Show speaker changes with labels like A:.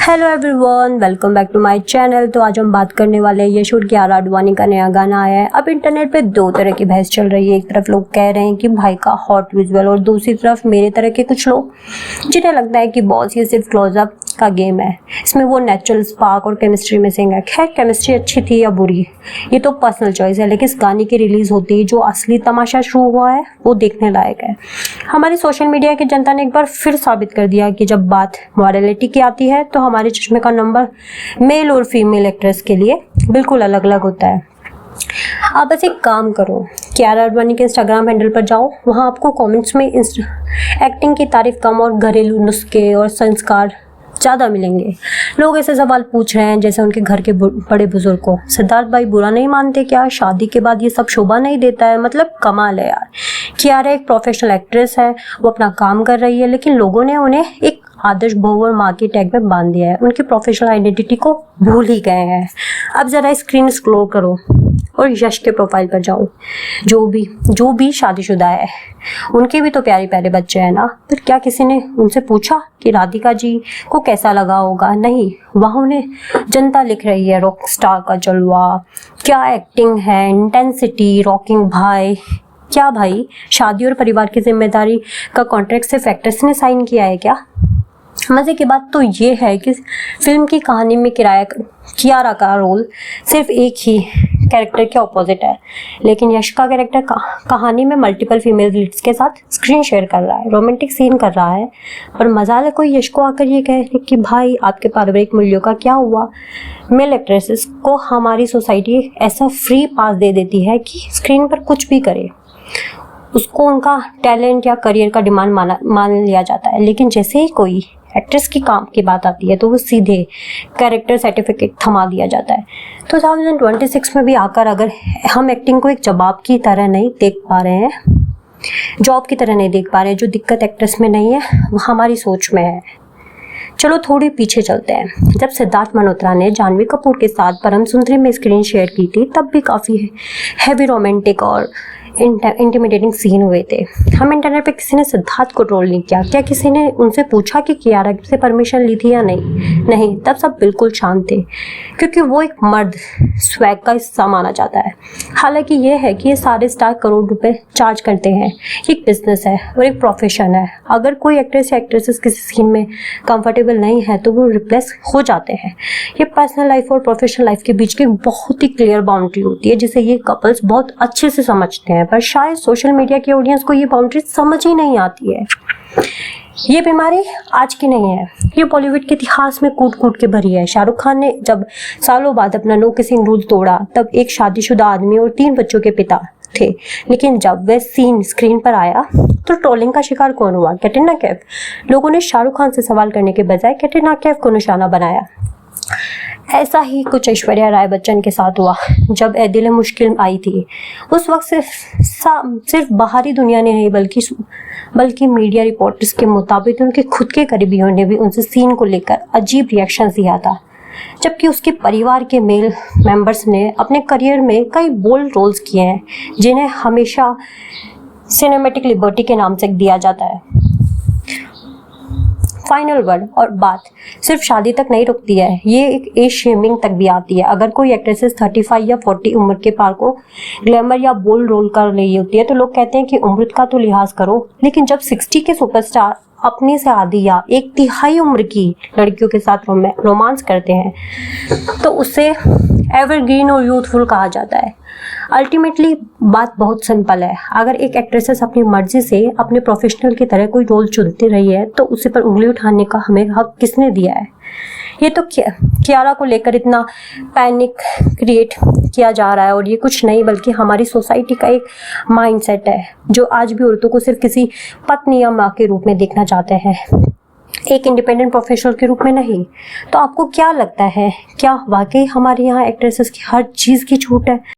A: Hello everyone, welcome back to my channel. तो आज हम बात करने वाले हैं यश और कियारा आडवाणी का नया गाना आया है। अब इंटरनेट पे दो तरह की बहस चल रही है। एक तरफ लोग कह रहे हैं कि भाई का हॉट विजुअल, और दूसरी तरफ मेरे तरह के कुछ लोग जिन्हें लगता है कि बॉस ये सिर्फ क्लोजअप का गेम है, इसमें वो नेचुरल स्पार्क और केमिस्ट्री मिसिंग है। खैर, केमिस्ट्री अच्छी थी या बुरी ये तो पर्सनल चॉइस है, लेकिन इस गाने की रिलीज होती है जो असली तमाशा शुरू हुआ है वो देखने लायक है। हमारी सोशल मीडिया की जनता ने एक बार फिर साबित कर दिया कि जब बात मॉडलिटी की आती है तो हमारे चश्मे का नंबर मेल और फीमेल एक्ट्रेस के लिए बिल्कुल अलग अलग होता है। आप बस एक काम करो, कियारा आडवाणी के इंस्टाग्राम हैंडल पर जाओ, वहाँ आपको कमेंट्स में एक्टिंग की तारीफ कम और घरेलू नुस्खे और संस्कार ज़्यादा मिलेंगे। लोग ऐसे सवाल पूछ रहे हैं जैसे उनके घर के बड़े बुजुर्ग को सिद्धार्थ भाई बुरा नहीं मानते क्या, शादी के बाद ये सब शोभा नहीं देता है। मतलब कमाल है यार। कियारा एक प्रोफेशनल एक्ट्रेस है, वो अपना काम कर रही है, लेकिन लोगों ने उन्हें एक आदर्श बहू और माँ के टैग में बांध दिया है। उनकी प्रोफेशनल आइडेंटिटी को भूल ही गए हैं। अब जरा स्क्रीन स्क्रॉल करो और यश के प्रोफाइल पर जाओ। जो भी शादीशुदा है उनके भी तो प्यारे प्यारे बच्चे हैं ना। फिर क्या किसी ने उनसे पूछा कि राधिका जी को कैसा लगा होगा? नहीं, वहाँ उन्हें जनता लिख रही है रॉक स्टार का जलवा, क्या एक्टिंग है, इंटेंसिटी, रॉकिंग भाई। क्या भाई, शादी और परिवार की जिम्मेदारी का कॉन्ट्रैक्ट सिर्फ एक्ट्रेस ने साइन किया है क्या? मजे की बात तो ये है कि फिल्म की कहानी में कियारा का रोल सिर्फ एक ही कैरेक्टर के ऑपोजिट है, लेकिन यश का कैरेक्टर कहानी में मल्टीपल फीमेल लीड्स के साथ स्क्रीन शेयर कर रहा है, रोमांटिक सीन कर रहा है। और मजाल है कोई यश को आकर ये कहे कि भाई आपके पारिवारिक मूल्यों का क्या हुआ। मेल एक्ट्रेसेस को हमारी सोसाइटी ऐसा फ्री पास दे देती है कि स्क्रीन पर कुछ भी करे उसको उनका टैलेंट या करियर का डिमांड मान लिया जाता है। लेकिन जैसे ही कोई एक्ट्रेस की काम की बात आती है तो वो सीधे कैरेक्टर सर्टिफिकेट थमा दिया जाता है। 2026 में भी आकर अगर हम एक्टिंग को एक जवाब की तरह नहीं देख पा रहे हैं, जॉब की तरह नहीं देख पा रहे हैं, जो दिक्कत एक्ट्रेस में नहीं है वो हमारी सोच में है। चलो थोड़ी पीछे चलते हैं। जब सिद्धार्थ मल्होत्रा ने जानवी कपूर के साथ परम सुंदरी में स्क्रीन शेयर की थी तब भी काफ़ी हैवी रोमांटिक और इंटिमिडेटिंग सीन हुए थे। हम इंटरनेट पे किसी ने सिद्धार्थ को ट्रोल नहीं किया। क्या किसी ने उनसे पूछा कि कियारा से परमिशन ली थी या नहीं, तब सब बिल्कुल शांत थे, क्योंकि वो एक मर्द स्वैग का हिस्सा माना जाता है। हालांकि ये है कि ये सारे स्टार करोड़ रुपए चार्ज करते हैं। एक बिजनेस है और एक प्रोफेशन है। अगर कोई एक्ट्रेस या एक्ट्रेसेस किसी सीन में कंफर्टेबल नहीं है तो वो रिप्लेस हो जाते हैं। ये पर्सनल लाइफ और प्रोफेशनल लाइफ के बीच की बहुत ही क्लियर बाउंड्री होती है जिसे ये कपल्स बहुत अच्छे से समझते हैं, पर शायद सोशल मीडिया की ऑडियंस को ये बाउंड्री समझ ही नहीं आती है। ये बीमारी आज की नहीं है, ये बॉलीवुड के इतिहास में कूट कूट के भरी है। शाहरुख खान ने जब सालों बाद अपना नो किसिंग रूल तोड़ा तब एक शादीशुदा आदमी और 3 बच्चों के पिता थे, लेकिन जब वह सीन स्क्रीन पर आया तो ट्रोलिंग का शिकार कौन हुआ? कैटरीना कैफ। लोगों ने शाहरुख खान से सवाल करने के बजाय कैटरीना कैफ को निशाना बनाया। ऐसा ही कुछ ऐश्वर्या राय बच्चन के साथ हुआ जब ए दिल है मुश्किल आई थी। उस वक्त सिर्फ बाहरी दुनिया ने नहीं बल्कि मीडिया रिपोर्टर्स के मुताबिक उनके खुद के करीबियों ने भी उनसे सीन को लेकर अजीब रिएक्शन दिया था, जबकि उसके परिवार के मेल मेंबर्स ने अपने करियर में कई बोल्ड रोल्स किए हैं जिन्हें हमेशा सिनेमैटिक लिबर्टी के नाम से दिया जाता है। फाइनल वर्ड और बात सिर्फ शादी तक नहीं रुकती है, ये एक एज शेमिंग तक भी आती है। अगर कोई एक्ट्रेसेस 35 या 40 उम्र के पार को ग्लैमर या बोल्ड रोल कर रही होती है तो लोग कहते हैं कि उम्र का तो लिहाज करो, लेकिन जब 60 के सुपरस्टार अपनी से आधी या 1/3 उम्र की लड़कियों के साथ रोमांस करते हैं तो उसे एवरग्रीन और यूथफुल कहा जाता है। अल्टीमेटली बात बहुत सिंपल है। अगर एक एक्ट्रेसेस अपनी मर्जी से अपने प्रोफेशनल की तरह कोई रोल चुनती रही है तो उसे पर उंगली उठाने का हमें हक किसने दिया है? ये तो कियारा को लेकर इतना पैनिक क्रिएट किया जा रहा है, और ये कुछ नहीं बल्कि हमारी सोसाइटी का एक माइंडसेट है जो आज भी औरतों को सिर्फ किसी पत्नी या माँ के रूप में देखना चाहते हैं, एक इंडिपेंडेंट प्रोफेशनल के रूप में नहीं। तो आपको क्या लगता है, क्या वाकई हमारे यहाँ एक्ट्रेसेस की हर चीज़ की छूट है?